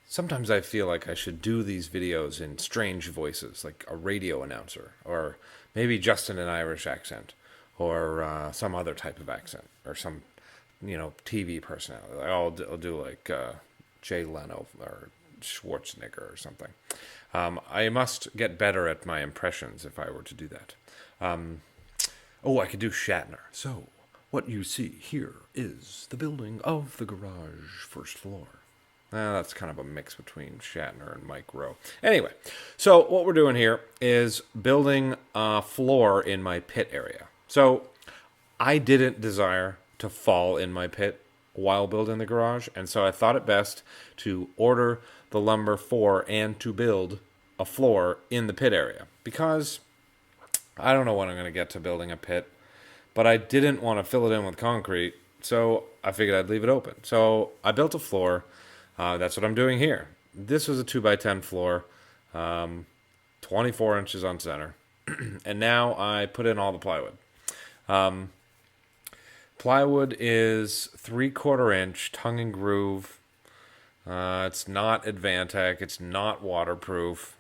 Sometimes I feel like I should do these videos in strange voices, like a radio announcer, or maybe just in an Irish accent, or some other type of accent, or some, TV personality. Like, I'll do like Jay Leno or Schwarzenegger or something. I must get better at my impressions if I were to do that. Oh, I could do Shatner. So, what you see here is the building of the garage, first floor. That's kind of a mix between Shatner and Mike Rowe. Anyway, so what we're doing here is building a floor in my pit area. So I didn't desire to fall in my pit while building the garage, and so I thought it best to order the lumber for and to build a floor in the pit area because I don't know when I'm going to get to building a pit, but I didn't want to fill it in with concrete, so I figured I'd leave it open. So I built a floor. That's what I'm doing here. This was a 2x10 floor, 24 inches on center, and now I put in all the plywood. Plywood is 3/4 inch tongue and groove. It's not Advantech. It's not waterproof.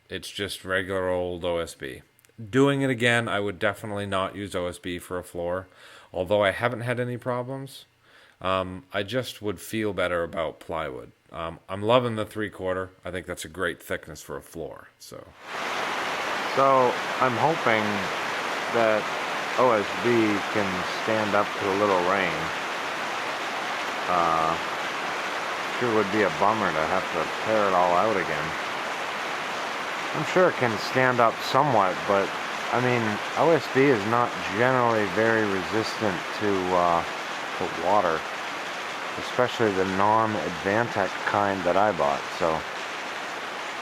It's just regular old OSB. Doing it again, I would definitely not use OSB for a floor, although I haven't had any problems. I just would feel better about plywood. I'm loving the 3/4. I think that's a great thickness for a floor. So I'm hoping that OSB can stand up to a little rain. Sure would be a bummer to have to tear it all out again. I'm sure it can stand up somewhat, but I mean, OSB is not generally very resistant to water, especially the non-Advantech kind that I bought. So,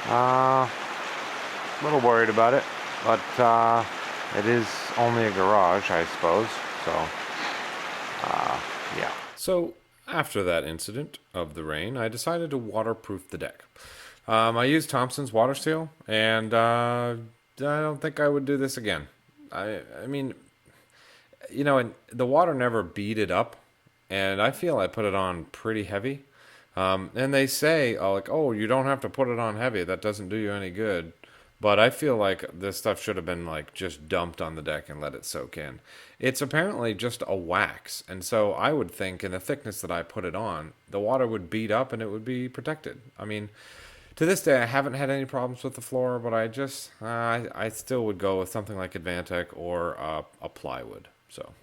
a little worried about it, but it is only a garage, I suppose. So, yeah. So after that incident of the rain, I decided to waterproof the deck. I used Thompson's water seal, and I don't think I would do this again. I mean, and the water never beat it up, and I feel I put it on pretty heavy. And they say, oh, you don't have to put it on heavy. That doesn't do you any good. But I feel like this stuff should have been like just dumped on the deck and let it soak in. It's apparently just a wax, and so I would think in the thickness that I put it on, the water would beat up and it would be protected. I mean, to this day, I haven't had any problems with the floor, but I still would go with something like Advantech or a plywood. So